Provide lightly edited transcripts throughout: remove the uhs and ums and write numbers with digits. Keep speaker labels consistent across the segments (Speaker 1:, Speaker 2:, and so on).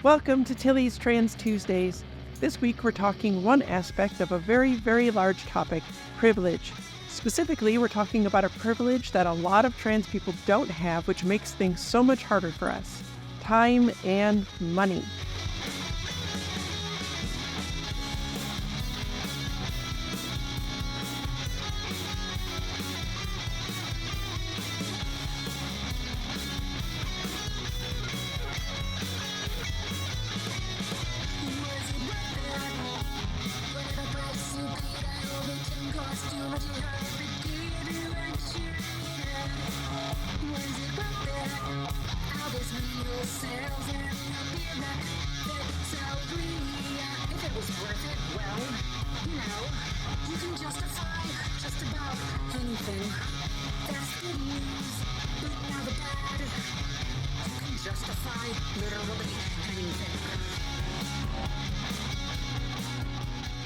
Speaker 1: Welcome to Tilly's Trans Tuesdays. This week we're talking one aspect of a very, very large topic, privilege. Specifically, we're talking about a privilege that a lot of trans people don't have, which makes things so much harder for us: time and money.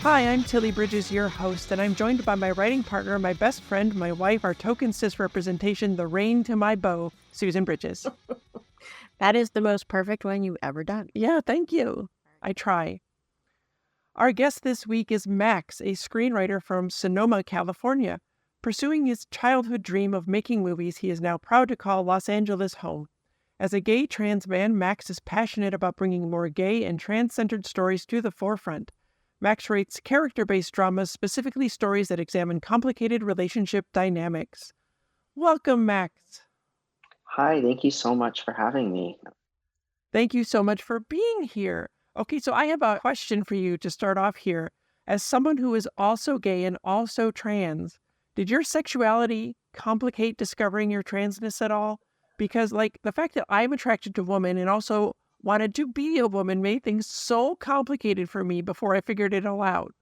Speaker 1: Hi, I'm Tilly Bridges, your host, and I'm joined by my writing partner, my best friend, my wife, our token cis representation, the rain to my bow, Susan Bridges.
Speaker 2: That is the most perfect one you've ever done.
Speaker 1: Yeah, thank you. I try. Our guest this week is Max, a screenwriter from Sonoma, California. Pursuing his childhood dream of making movies, he is now proud to call Los Angeles home. As a gay trans man, Max is passionate about bringing more gay and trans-centered stories to the forefront. Max writes character-based dramas, specifically stories that examine complicated relationship dynamics. Welcome, Max.
Speaker 3: Hi, thank you so much for having me.
Speaker 1: Thank you so much for being here. Okay, so I have a question for you to start off here. As someone who is also gay and also trans, did your sexuality complicate discovering your transness at all? Because, the fact that I'm attracted to women and also wanted to be a woman made things so complicated for me before I figured it all out.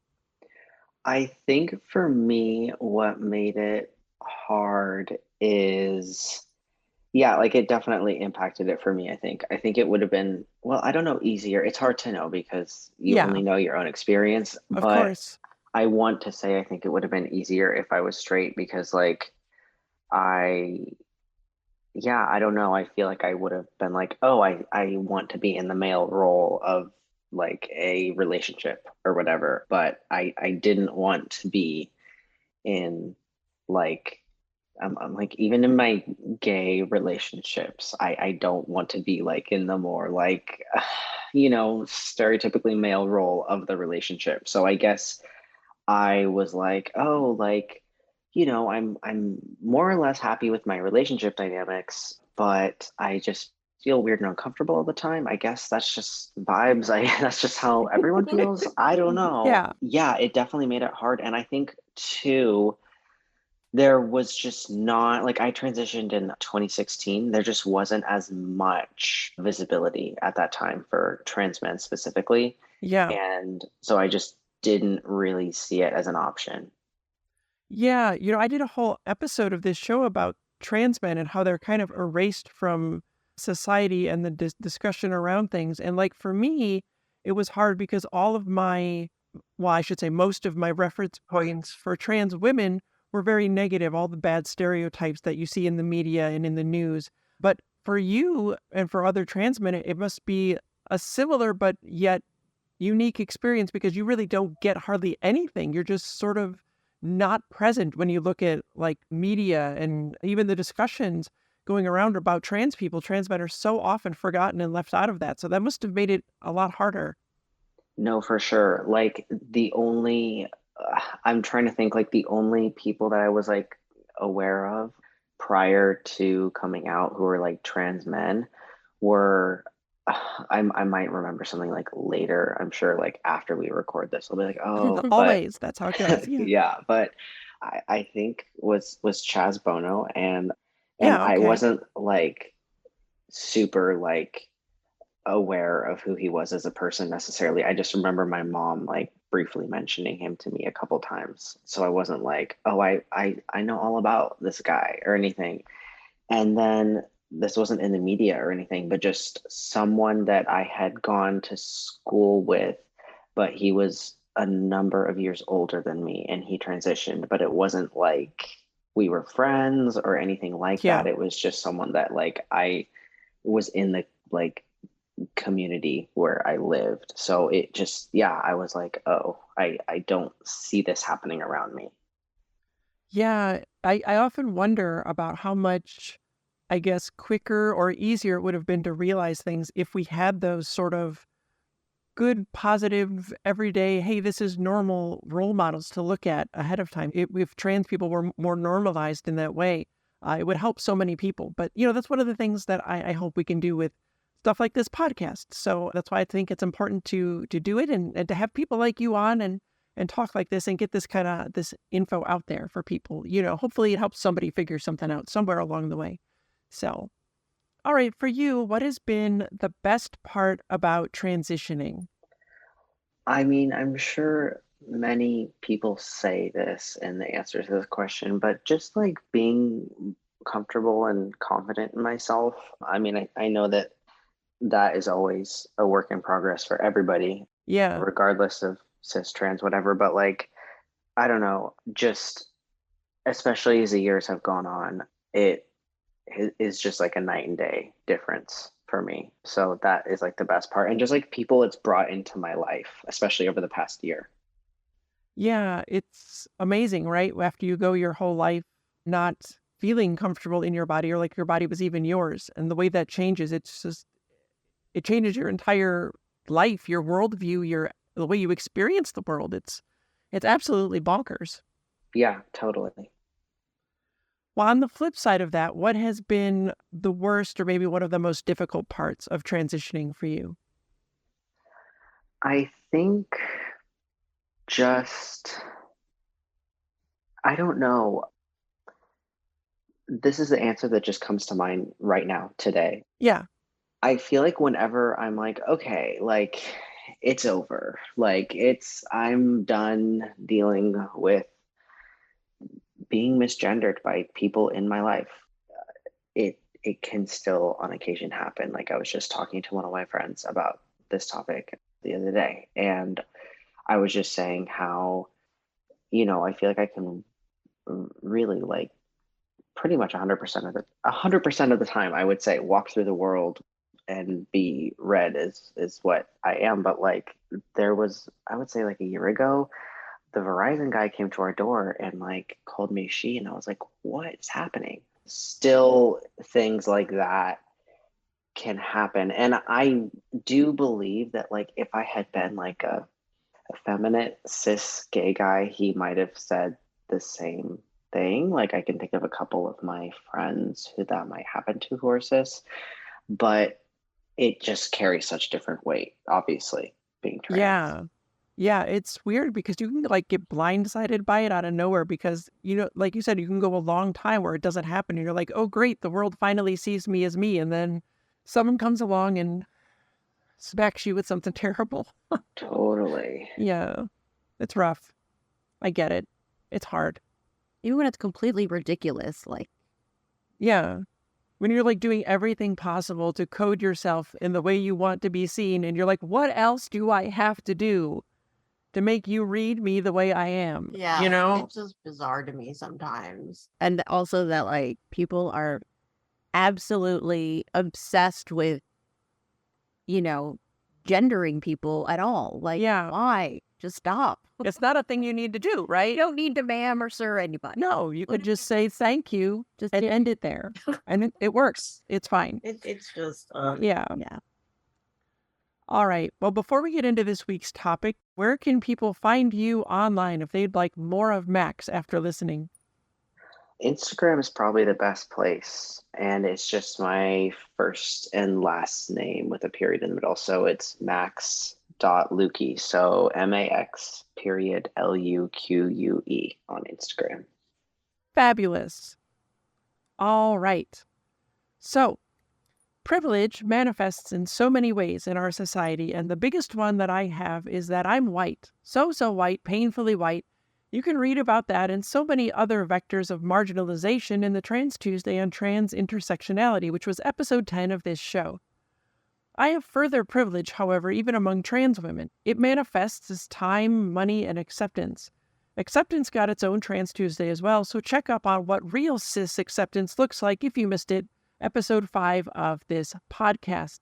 Speaker 3: I think for me, what made it hard is, it definitely impacted it for me, I think. I think it would have been, well, I don't know, easier. It's hard to know because you
Speaker 1: Yeah,
Speaker 3: only know your own experience,
Speaker 1: of
Speaker 3: but
Speaker 1: course.
Speaker 3: I want to say I think it would have been easier if I was straight because, I I don't know. I feel like I would have been like, oh, I want to be in the male role of like a relationship or whatever, but I didn't want to be in like I'm like even in my gay relationships, I don't want to be like in the more stereotypically male role of the relationship. So I guess I was like, oh, I'm more or less happy with my relationship dynamics, but I just feel weird and uncomfortable all the time. I guess that's just vibes. That's just how everyone feels. I don't know.
Speaker 1: Yeah.
Speaker 3: Yeah, it definitely made it hard. And I think too, there was just not like I transitioned in 2016. There just wasn't as much visibility at that time for trans men specifically.
Speaker 1: Yeah.
Speaker 3: And so I just didn't really see it as an option.
Speaker 1: Yeah. I did a whole episode of this show about trans men and how they're kind of erased from society and the discussion around things. And for me, it was hard because I should say most of my reference points for trans women were very negative, all the bad stereotypes that you see in the media and in the news. But for you and for other trans men, it must be a similar but yet unique experience because you really don't get hardly anything. You're just sort of not present when you look at media and even the discussions going around about trans people. Trans men are so often forgotten and left out of that. So that must have made it a lot harder.
Speaker 3: No, for sure. I'm trying to think the only people that I was aware of prior to coming out who were trans men were, I might remember something later. I'm sure after we record this, I'll be like, oh, but
Speaker 1: Always. That's how it goes. Yeah.
Speaker 3: yeah, but I think was Chaz Bono and
Speaker 1: Yeah.
Speaker 3: I
Speaker 1: Okay.
Speaker 3: wasn't super aware of who he was as a person necessarily. I just remember my mom briefly mentioning him to me a couple times. So I wasn't like, oh, I know all about this guy or anything. And then this wasn't in the media or anything, but just someone that I had gone to school with, but he was a number of years older than me and he transitioned, but it wasn't like we were friends or anything like
Speaker 1: Yeah.
Speaker 3: that. It was just someone that I was in the community where I lived. So it just, yeah, I was like, oh, I don't see this happening around me.
Speaker 1: Yeah, I often wonder about how much, I guess, quicker or easier it would have been to realize things if we had those sort of good, positive, everyday, hey, this is normal role models to look at ahead of time. If trans people were more normalized in that way, it would help so many people. But, that's one of the things that I hope we can do with stuff like this podcast. So that's why I think it's important to do it and to have people like you on and talk like this and get this info out there for people. Hopefully it helps somebody figure something out somewhere along the way. So, all right, for you, what has been the best part about transitioning?
Speaker 3: I mean, I'm sure many people say this in the answer to this question, but just like being comfortable and confident in myself. I mean, I know that that is always a work in progress for everybody,
Speaker 1: Yeah.
Speaker 3: regardless of cis, trans, whatever. But like, I don't know, just especially as the years have gone on, it is just like a night and day difference for me. So that is like the best part. And just like people it's brought into my life, especially over the past year.
Speaker 1: Yeah, it's amazing, right? After you go your whole life not feeling comfortable in your body or like your body was even yours. And the way that changes, it changes your entire life, your worldview, the way you experience the world. It's absolutely bonkers.
Speaker 3: Yeah, totally.
Speaker 1: Well, on the flip side of that, what has been the worst or maybe one of the most difficult parts of transitioning for you?
Speaker 3: I think just, I don't know. This is the answer that just comes to mind right now, today.
Speaker 1: Yeah.
Speaker 3: I feel like whenever I'm like, okay, like it's over, I'm done dealing with being misgendered by people in my life. It can still on occasion happen. Like I was just talking to one of my friends about this topic the other day, and I was just saying how, I feel like I can really like pretty much 100% of the time I would say walk through the world and be read is what I am. But like there was, I would say like a year ago, the Verizon guy came to our door and like called me she, and I was like, what is happening? Still things like that can happen. And I do believe that like if I had been like a effeminate cis gay guy, he might have said the same thing. Like I can think of a couple of my friends who that might happen to who are cis, but it just carries such different weight, obviously, being trans.
Speaker 1: Yeah. Yeah, it's weird because you can like get blindsided by it out of nowhere because, like you said, you can go a long time where it doesn't happen and you're like, oh, great, the world finally sees me as me. And then someone comes along and smacks you with something terrible.
Speaker 3: Totally.
Speaker 1: Yeah, it's rough. I get it. It's hard.
Speaker 2: Even when it's completely ridiculous, like,
Speaker 1: Yeah. When you're like doing everything possible to code yourself in the way you want to be seen, and you're like, what else do I have to do to make you read me the way I am?
Speaker 2: yeah, it's just bizarre to me sometimes. And also that like people are absolutely obsessed with, you know, gendering people at all. Like,
Speaker 1: Yeah.
Speaker 2: why? Just stop.
Speaker 1: It's not a thing you need to do,
Speaker 2: You
Speaker 1: right?
Speaker 2: don't need to ma'am or sir anybody.
Speaker 1: No, you could just say thank you
Speaker 2: Just
Speaker 1: and end it there. And it works. It's fine.
Speaker 2: it's just
Speaker 1: Yeah.
Speaker 2: yeah.
Speaker 1: All right. Well, before we get into this week's topic, where can people find you online if they'd like more of Max after listening?
Speaker 3: Instagram is probably the best place, and it's just my first and last name with a period in the middle. So it's Max.Luque. So Max period Luque on Instagram.
Speaker 1: Fabulous. All right. So, privilege manifests in so many ways in our society, and the biggest one that I have is that I'm white. So white, painfully white. You can read about that and so many other vectors of marginalization in the Trans Tuesday on Trans Intersectionality, which was episode 10 of this show. I have further privilege, however, even among trans women. It manifests as time, money, and acceptance. Acceptance got its own Trans Tuesday as well, so check up on what real cis acceptance looks like if you missed it, episode 5 of this podcast.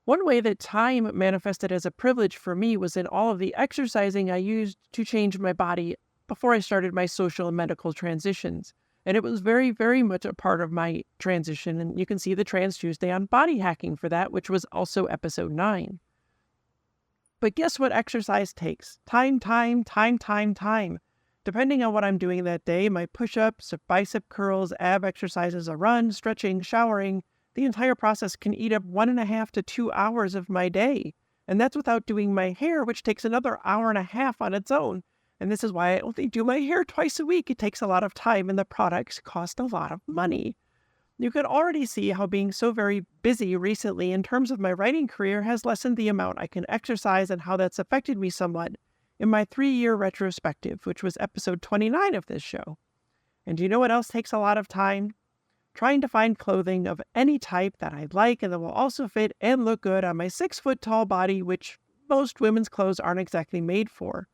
Speaker 1: One way that time manifested as a privilege for me was in all of the exercising I used to change my body before I started my social and medical transitions. And it was very, very much a part of my transition. And you can see the Trans Tuesday on body hacking for that, which was also episode 9. But guess what exercise takes? Time, time, time, time, time. Depending on what I'm doing that day, my push-ups, bicep curls, ab exercises, a run, stretching, showering, the entire process can eat up 1.5 to 2 hours of my day. And that's without doing my hair, which takes another hour and a half on its own. And this is why I only do my hair twice a week. It takes a lot of time and the products cost a lot of money. You can already see how being so very busy recently in terms of my writing career has lessened the amount I can exercise and how that's affected me somewhat in my 3-year retrospective, which was episode 29 of this show. And do you know what else takes a lot of time? Trying to find clothing of any type that I like and that will also fit and look good on my 6-foot-tall body, which most women's clothes aren't exactly made for.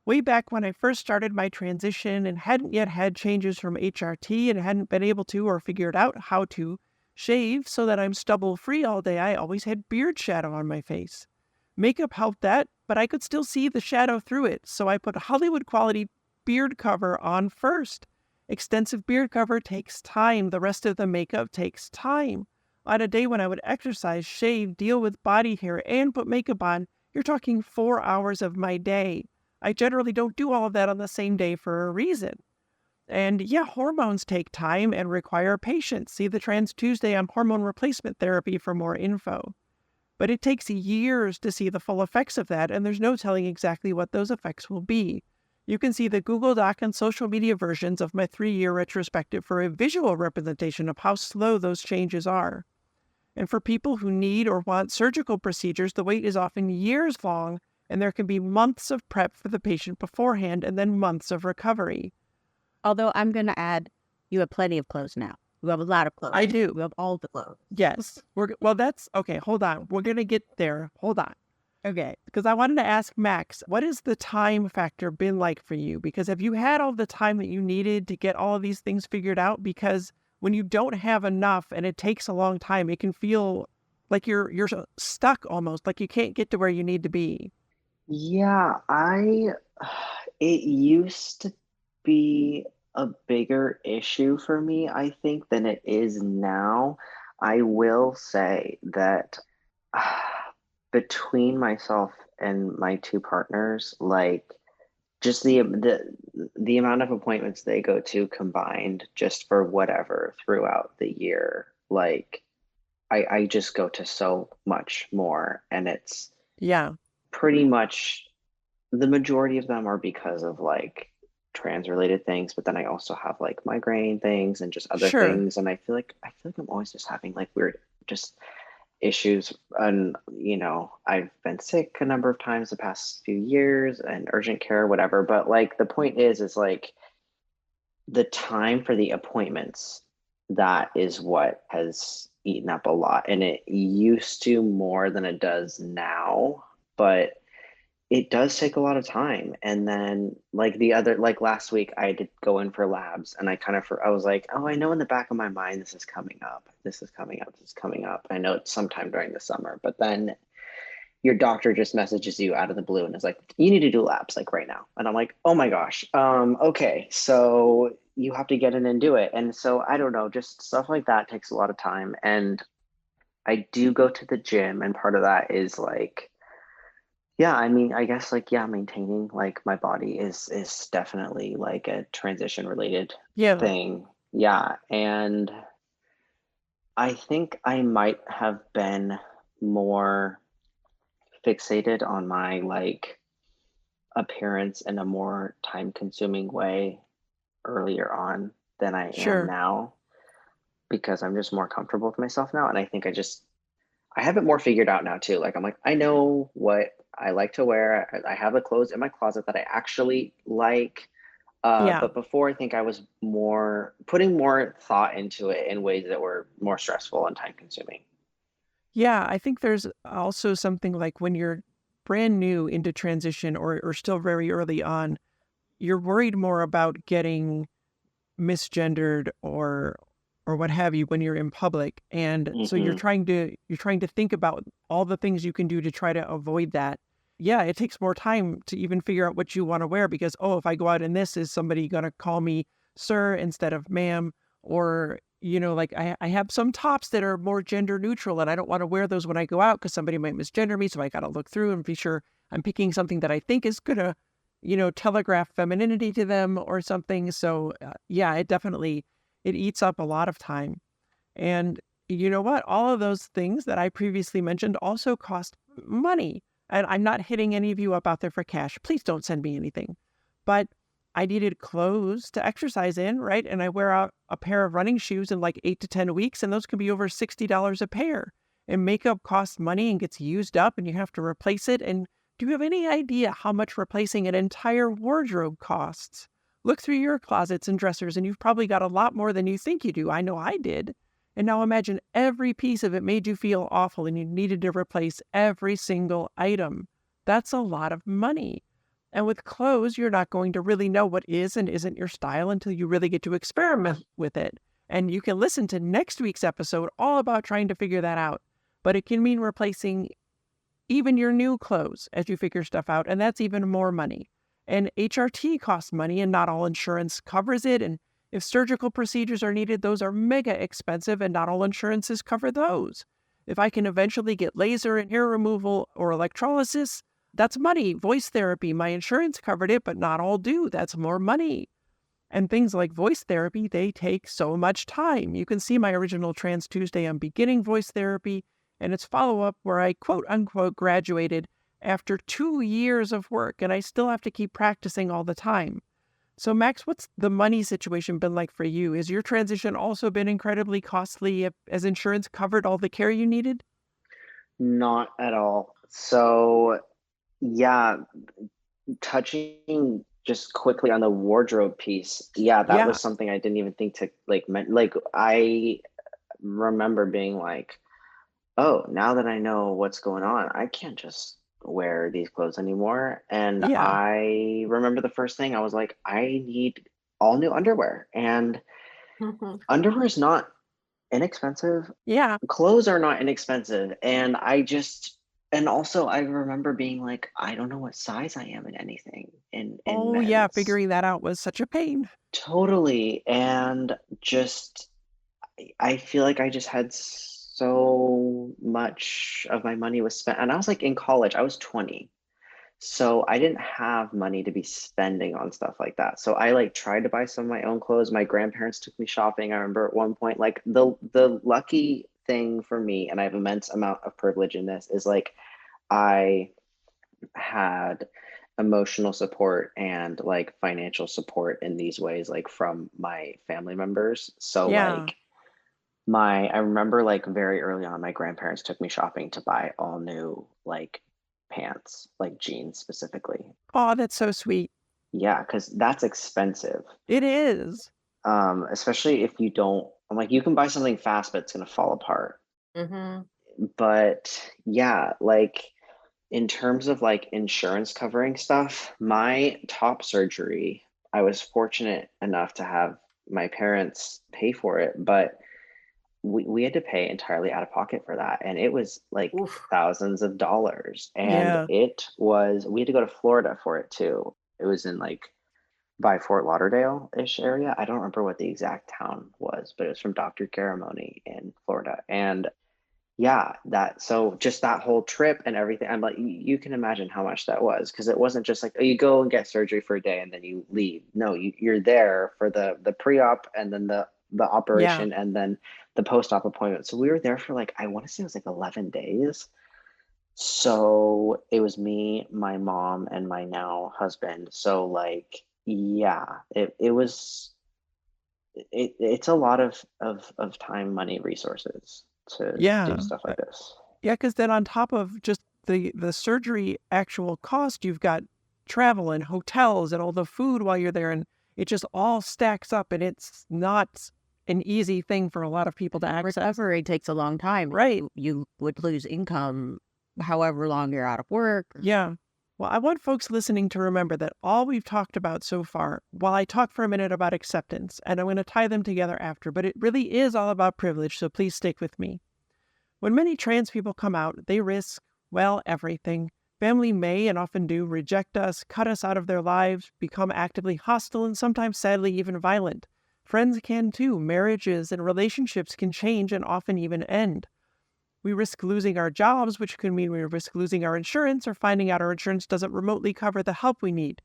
Speaker 1: Way back when I first started my transition and hadn't yet had changes from HRT and hadn't been able to or figured out how to shave so that I'm stubble free all day, I always had beard shadow on my face. Makeup helped that, but I could still see the shadow through it, so I put Hollywood quality beard cover on first. Extensive beard cover takes time. The rest of the makeup takes time. On a day when I would exercise, shave, deal with body hair, and put makeup on, you're talking 4 hours of my day. I generally don't do all of that on the same day for a reason. And yeah, hormones take time and require patience. See the Trans Tuesday on hormone replacement therapy for more info. But it takes years to see the full effects of that, and there's no telling exactly what those effects will be. You can see the Google Doc and social media versions of my 3-year retrospective for a visual representation of how slow those changes are. And for people who need or want surgical procedures, the wait is often years long, and there can be months of prep for the patient beforehand and then months of recovery.
Speaker 2: Although I'm going to add, you have plenty of clothes now. You have a lot of clothes.
Speaker 1: I do.
Speaker 2: You have all the clothes.
Speaker 1: Yes. That's okay. Hold on. We're going to get there. Hold on.
Speaker 2: Okay.
Speaker 1: Because I wanted to ask Max, what has the time factor been like for you? Because have you had all the time that you needed to get all of these things figured out? Because when you don't have enough and it takes a long time, it can feel like you're stuck almost, like you can't get to where you need to be.
Speaker 3: Yeah, it used to be a bigger issue for me, I think, than it is now. I will say that between myself and my two partners, like just the amount of appointments they go to combined just for whatever throughout the year, like I just go to so much more, and it's
Speaker 1: Yeah,
Speaker 3: pretty much the majority of them are because of like trans related things, but then I also have like migraine things and just other
Speaker 1: sure.
Speaker 3: things, and I feel like I'm always just having like weird just issues. And I've been sick a number of times the past few years and urgent care, whatever, but like the point is like the time for the appointments, that is what has eaten up a lot, and it used to more than it does now, but it does take a lot of time. And then like last week I did go in for labs, and I was like, oh, I know in the back of my mind this is coming up, this is coming up, this is coming up. I know it's sometime during the summer, but then your doctor just messages you out of the blue and is like, you need to do labs like right now. And I'm like, oh my gosh, okay, so you have to get in and do it. And so I don't know, just stuff like that takes a lot of time. And I do go to the gym, and part of that is like, yeah, I mean, I guess like, yeah, maintaining like my body is definitely like a transition related
Speaker 1: Yeah,
Speaker 3: thing. Yeah. And I think I might have been more fixated on my like appearance in a more time consuming way earlier on than I am
Speaker 1: sure.
Speaker 3: now, because I'm just more comfortable with myself now. And I think I have it more figured out now too. Like I'm like, I know what I like to wear. I have the clothes in my closet that I actually like.
Speaker 1: Yeah.
Speaker 3: But before, I think I was more putting more thought into it in ways that were more stressful and time consuming.
Speaker 1: Yeah, I think there's also something like when you're brand new into transition or still very early on, you're worried more about getting misgendered or or what have you when you're in public. And so you're
Speaker 3: Hmm.
Speaker 1: trying to think about all the things you can do to try to avoid that. Yeah, it takes more time to even figure out what you want to wear because, oh, if I go out in this, is somebody going to call me sir instead of ma'am? Or, like I have some tops that are more gender neutral and I don't want to wear those when I go out because somebody might misgender me. So I got to look through and be sure I'm picking something that I think is going to, telegraph femininity to them or something. So yeah, it eats up a lot of time. And you know what? All of those things that I previously mentioned also cost money. And I'm not hitting any of you up out there for cash. Please don't send me anything. But I needed clothes to exercise in, right? And I wear out a pair of running shoes in like 8 to 10 weeks, and those can be over $60 a pair. And makeup costs money and gets used up, and you have to replace it. And do you have any idea how much replacing an entire wardrobe costs? Look through your closets and dressers, and you've probably got a lot more than you think you do. I know I did. And now imagine every piece of it made you feel awful and you needed to replace every single item. That's a lot of money. And with clothes, you're not going to really know what is and isn't your style until you really get to experiment with it. And you can listen to next week's episode all about trying to figure that out. But it can mean replacing even your new clothes as you figure stuff out. And that's even more money. And HRT costs money and not all insurance covers it. And if surgical procedures are needed, those are mega expensive and not all insurances cover those. If I can eventually get laser and hair removal or electrolysis, that's money. Voice therapy, my insurance covered it, but not all do. That's more money. And things like voice therapy, they take so much time. You can see my original Trans Tuesday on beginning voice therapy and its follow-up where I quote unquote graduated after 2 years of work and I still have to keep practicing all the time. So Max, what's the money situation been like for you? Has your transition also been incredibly costly as insurance covered all the care you needed?
Speaker 3: Not at all. So, yeah, touching just quickly on the wardrobe piece. Yeah, that
Speaker 1: Yeah,
Speaker 3: was something I didn't even think to like I remember being like, oh, now that I know what's going on, I can't just wear these clothes anymore. And
Speaker 1: yeah.
Speaker 3: I remember the first thing I was like, I need all new underwear. And underwear is not inexpensive.
Speaker 1: Yeah.
Speaker 3: Clothes are not inexpensive. And also I remember being like, I don't know what size I am in anything in
Speaker 1: Oh, yeah.
Speaker 3: men's.
Speaker 1: Figuring that out was such a pain.
Speaker 3: Totally. And just I feel like I just had so much of my money was spent. And I was like in college, I was 20. So I didn't have money to be spending on stuff like that. So I like tried to buy some of my own clothes. My grandparents took me shopping. I remember at one point, like the lucky thing for me, and I have immense amount of privilege in this, is like I had emotional support and like financial support in these ways, like from my family members. So
Speaker 1: Yeah.
Speaker 3: like I remember like very early on, my grandparents took me shopping to buy all new like pants, like jeans specifically.
Speaker 1: Oh, that's so sweet.
Speaker 3: Yeah, because that's expensive.
Speaker 1: It is.
Speaker 3: Especially if you don't, I'm like, you can buy something fast, but it's gonna fall apart.
Speaker 2: Mm-hmm.
Speaker 3: But yeah, like in terms of like insurance covering stuff, my top surgery, I was fortunate enough to have my parents pay for it, but we had to pay entirely out of pocket for that. And it was like
Speaker 2: Oof.
Speaker 3: thousands of dollars. And
Speaker 1: Yeah.
Speaker 3: we had to go to Florida for it too. It was in like by Fort Lauderdale-ish area. I don't remember what the exact town was, but it was from Dr. Garamoni in Florida. And yeah, that so just that whole trip and everything. I'm like, you can imagine how much that was because it wasn't just like, oh, you go and get surgery for a day and then you leave. No, you're there for the pre-op and then the
Speaker 1: Yeah.
Speaker 3: operation and then the post-op appointment. So we were there for like I want to say it was like 11 days. So it was me, my mom, and my now husband. So like, yeah, it's a lot of time, money, resources to do
Speaker 1: Yeah.
Speaker 3: stuff like this.
Speaker 1: Yeah, because then on top of just the surgery actual cost, you've got travel and hotels and all the food while you're there, and it just all stacks up, and it's not an easy thing for a lot of people to access.
Speaker 2: Recovery takes a long time.
Speaker 1: Right.
Speaker 2: You would lose income however long you're out of work.
Speaker 1: Yeah. Well, I want folks listening to remember that all we've talked about so far, while I talk for a minute about acceptance, and I'm going to tie them together after, but it really is all about privilege, so please stick with me. When many trans people come out, they risk, well, everything. Family may and often do reject us, cut us out of their lives, become actively hostile, and sometimes sadly even violent. Friends can too. Marriages and relationships can change and often even end. We risk losing our jobs, which could mean we risk losing our insurance or finding out our insurance doesn't remotely cover the help we need.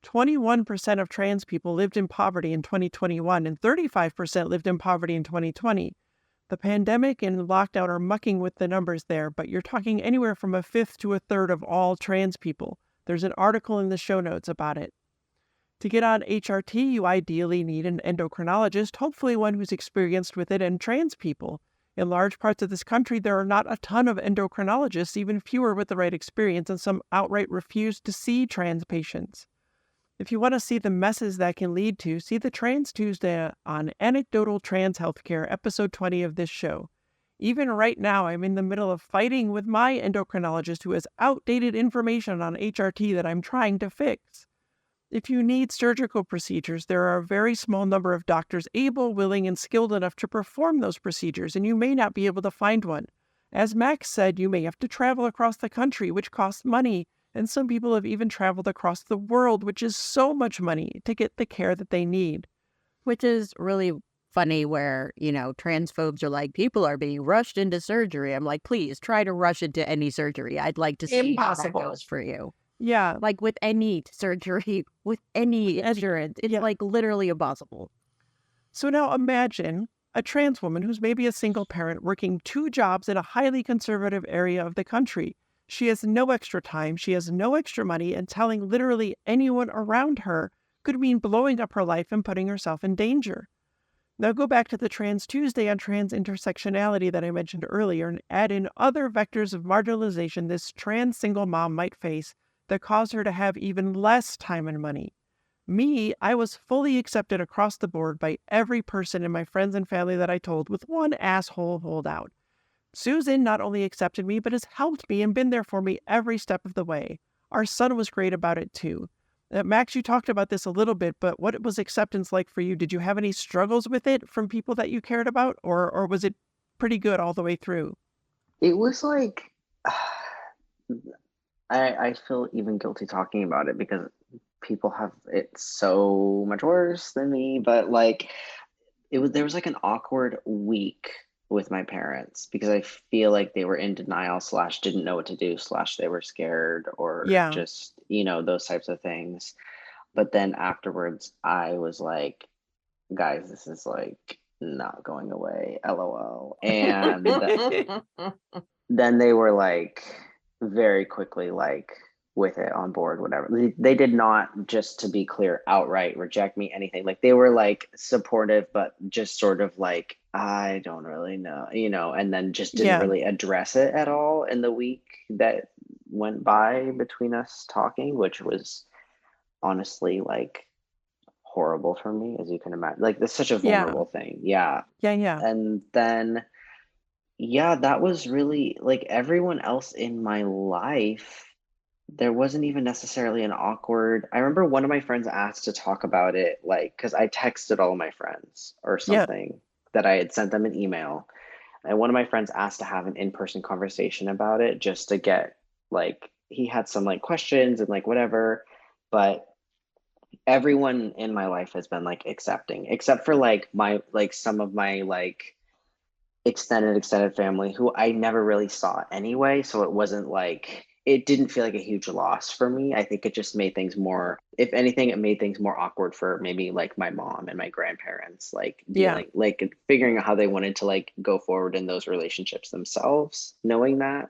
Speaker 1: 21% of trans people lived in poverty in 2021 and 35% lived in poverty in 2020. The pandemic and lockdown are mucking with the numbers there, but you're talking anywhere from a fifth to a third of all trans people. There's an article in the show notes about it. To get on HRT, you ideally need an endocrinologist, hopefully one who's experienced with it, and trans people. In large parts of this country, there are not a ton of endocrinologists, even fewer with the right experience, and some outright refuse to see trans patients. If you want to see the messes that can lead to, see the Trans Tuesday on Anecdotal Trans Healthcare, episode 20 of this show. Even right now, I'm in the middle of fighting with my endocrinologist who has outdated information on HRT that I'm trying to fix. If you need surgical procedures, there are a very small number of doctors able, willing, and skilled enough to perform those procedures, and you may not be able to find one. As Max said, you may have to travel across the country, which costs money, and some people have even traveled across the world, which is so much money, to get the care that they need.
Speaker 2: Which is really funny where, transphobes are like, people are being rushed into surgery. I'm like, please try to rush into any surgery. I'd like to see how that goes for you.
Speaker 1: Yeah.
Speaker 2: Like with any surgery, with any insurance, it's like literally impossible.
Speaker 1: So now imagine a trans woman who's maybe a single parent working 2 jobs in a highly conservative area of the country. She has no extra time, she has no extra money, and telling literally anyone around her could mean blowing up her life and putting herself in danger. Now go back to the Trans Tuesday on trans intersectionality that I mentioned earlier and add in other vectors of marginalization this trans single mom might face that cause her to have even less time and money. Me, I was fully accepted across the board by every person in my friends and family that I told, with one asshole holdout. Susan not only accepted me, but has helped me and been there for me every step of the way. Our son was great about it too. Max, you talked about this a little bit, but what was acceptance like for you? Did you have any struggles with it from people that you cared about, or was it pretty good all the way through?
Speaker 3: It was like, I feel even guilty talking about it because people have it so much worse than me, but like there was like an awkward week with my parents because I feel like they were in denial / didn't know what to do / they were scared or just, those types of things. But then afterwards I was like, guys, this is like not going away, LOL. And then they were like very quickly like with it on board, whatever. They did not, just to be clear, outright reject me, anything. Like they were like supportive, but just sort of like, I don't really know, and then just didn't really address it at all in the week that went by between us talking, which was honestly like horrible for me, as you can imagine. Like that's such a vulnerable thing. Yeah. And then that was really like everyone else in my life. There wasn't even necessarily an awkward. I remember one of my friends asked to talk about it, like, because I texted all of my friends or something that I had sent them an email. And one of my friends asked to have an in-person conversation about it just to get, like, he had some like questions and like whatever. But everyone in my life has been like accepting, except for like some of my like extended family who I never really saw anyway. So it wasn't like, it didn't feel like a huge loss for me. I think it just made things more, if anything, it made things more awkward for maybe like my mom and my grandparents, like dealing, like figuring out how they wanted to like go forward in those relationships themselves, knowing that.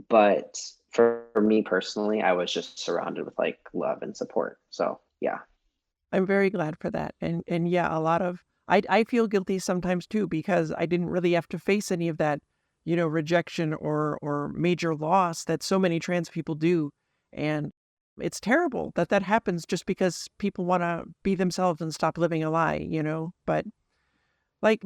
Speaker 3: But for me personally, I was just surrounded with like love and support. So yeah.
Speaker 1: I'm very glad for that. And yeah, a lot of, I feel guilty sometimes too, because I didn't really have to face any of that, rejection or major loss that so many trans people do. And it's terrible that that happens just because people want to be themselves and stop living a lie, but like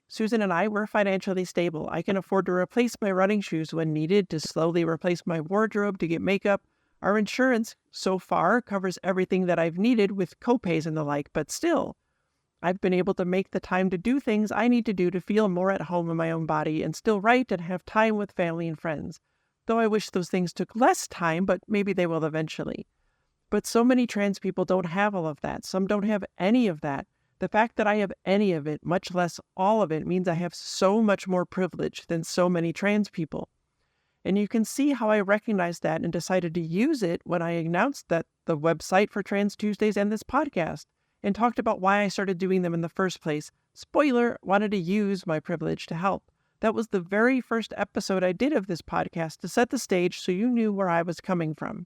Speaker 1: Susan and I, we're financially stable. I can afford to replace my running shoes when needed, to slowly replace my wardrobe, to get makeup. Our insurance so far covers everything that I've needed with copays and the like, but still, I've been able to make the time to do things I need to do to feel more at home in my own body and still write and have time with family and friends. Though I wish those things took less time, but maybe they will eventually. But so many trans people don't have all of that. Some don't have any of that. The fact that I have any of it, much less all of it, means I have so much more privilege than so many trans people. And you can see how I recognized that and decided to use it when I announced that the website for Trans Tuesdays and this podcast, and talked about why I started doing them in the first place. Spoiler, wanted to use my privilege to help. That was the very first episode I did of this podcast to set the stage so you knew where I was coming from.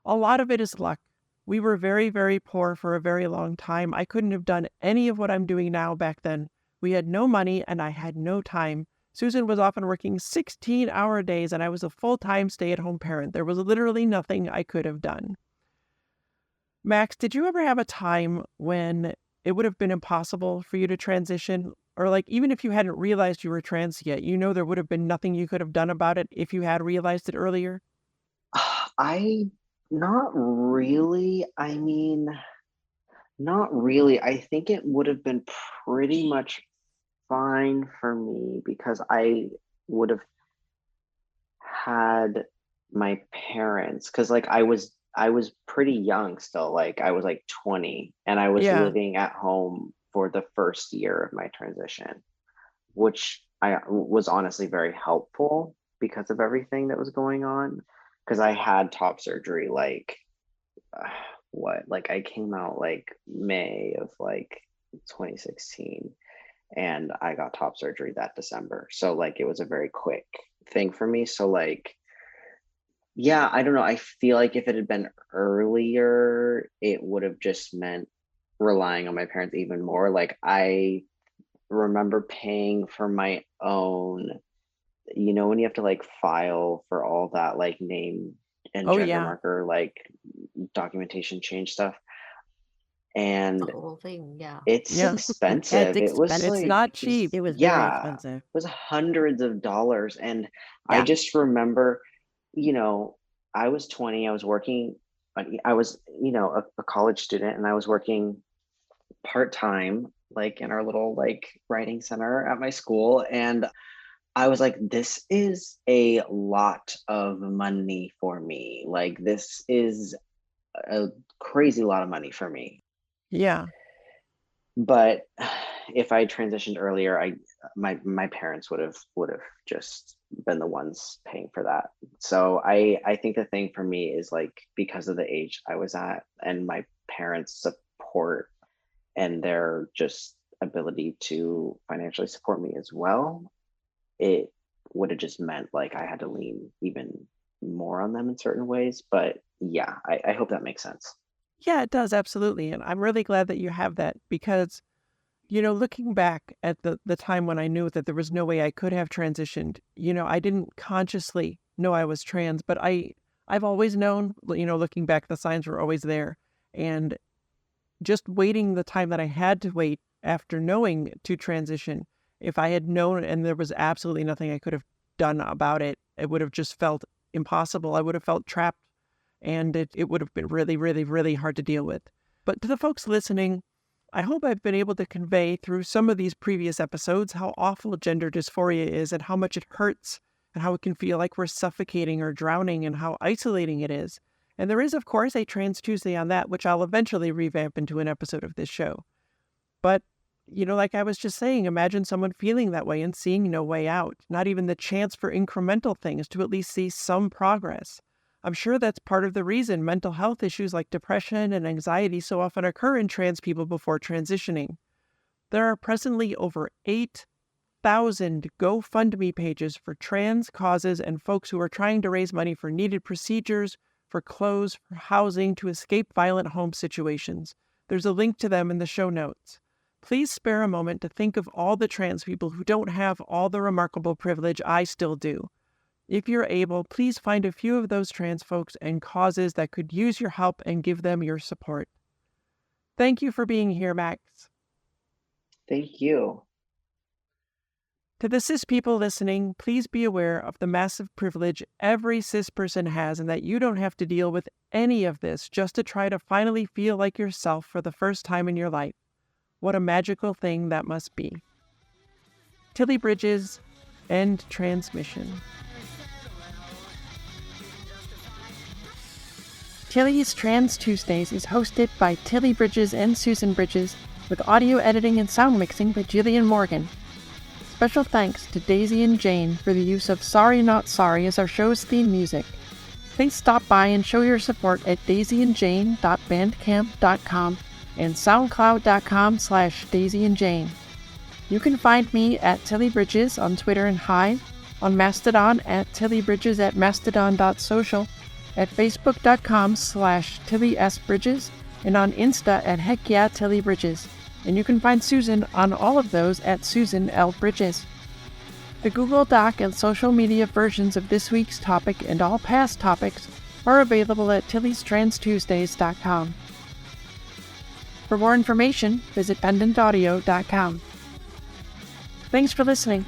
Speaker 1: A lot of it is luck. We were very, very poor for a very long time. I couldn't have done any of what I'm doing now back then. We had no money and I had no time. Susan was often working 16-hour days and I was a full-time stay-at-home parent. There was literally nothing I could have done. Max, did you ever have a time when it would have been impossible for you to transition? Or like, even if you hadn't realized you were trans yet, there would have been nothing you could have done about it if you had realized it earlier?
Speaker 3: I Not really. Not really. I think it would have been pretty much fine for me because I would have had my parents, because like I was pretty young still, like I was like 20 and I was
Speaker 1: Yeah.
Speaker 3: living at home for the first year of my transition, which I was honestly very helpful because of everything that was going on, because I had top surgery like uh, like I came out like May of like 2016 and I got top surgery that December. So like it was a very quick thing for me. So like, yeah, I don't know. I feel like if it had been earlier, it would have just meant relying on my parents even more. Like I remember paying for my own, when you have to like file for all that like name and
Speaker 1: Oh,
Speaker 3: gender
Speaker 1: yeah.
Speaker 3: marker, like documentation change stuff.
Speaker 2: The
Speaker 3: And
Speaker 2: whole thing, yeah.
Speaker 3: it's
Speaker 1: Yeah.
Speaker 2: Yeah, it's
Speaker 3: expensive. It was
Speaker 2: expensive.
Speaker 1: It's
Speaker 3: like,
Speaker 1: not cheap.
Speaker 2: It was very
Speaker 3: yeah, it
Speaker 2: expensive.
Speaker 3: was hundreds of dollars. And I
Speaker 2: Yeah.
Speaker 3: just remember, you know, I was 20, I was working, I was, a college student and I was working part-time, like in our little like writing center at my school. And I was like, this is a lot of money for me. Like, this is a crazy lot of money for me.
Speaker 1: Yeah.
Speaker 3: But if I transitioned earlier, my parents would have just been the ones paying for that. So I think the thing for me is like, because of the age I was at and my parents' support and their just ability to financially support me as well, it would have just meant like I had to lean even more on them in certain ways. But yeah, I hope that makes sense.
Speaker 1: Yeah, it does. Absolutely. And I'm really glad that you have that because, looking back at the time when I knew that there was no way I could have transitioned, I didn't consciously know I was trans, but I've always known, looking back, the signs were always there. And just waiting the time that I had to wait after knowing to transition, if I had known and there was absolutely nothing I could have done about it, it would have just felt impossible. I would have felt trapped and it would have been really, really, really hard to deal with. But to the folks listening, I hope I've been able to convey through some of these previous episodes how awful gender dysphoria is and how much it hurts and how it can feel like we're suffocating or drowning and how isolating it is. And there is, of course, a Trans Tuesday on that, which I'll eventually revamp into an episode of this show. But, like I was just saying, imagine someone feeling that way and seeing no way out, not even the chance for incremental things to at least see some progress. I'm sure that's part of the reason mental health issues like depression and anxiety so often occur in trans people before transitioning. There are presently over 8,000 GoFundMe pages for trans causes and folks who are trying to raise money for needed procedures, for clothes, for housing, to escape violent home situations. There's a link to them in the show notes. Please spare a moment to think of all the trans people who don't have all the remarkable privilege I still do. If you're able, please find a few of those trans folks and causes that could use your help and give them your support. Thank you for being here, Max.
Speaker 3: Thank you.
Speaker 1: To the cis people listening, please be aware of the massive privilege every cis person has and that you don't have to deal with any of this just to try to finally feel like yourself for the first time in your life. What a magical thing that must be. Tilly Bridges, end transmission. Tilly's Trans Tuesdays is hosted by Tilly Bridges and Susan Bridges, with audio editing and sound mixing by Jillian Morgan. Special thanks to Daisy and Jane for the use of Sorry Not Sorry as our show's theme music. Please stop by and show your support at daisyandjane.bandcamp.com and soundcloud.com/daisyandjane. You can find me at Tilly Bridges on Twitter and Hive, on Mastodon at tillybridges@mastodon.social, at facebook.com/TillySBridges, and on Insta at HeckYeahTillyBridges. And you can find Susan on all of those at Susan L. Bridges. The Google Doc and social media versions of this week's topic and all past topics are available at Tilly'sTransTuesdays.com. For more information, visit pendantaudio.com. Thanks for listening.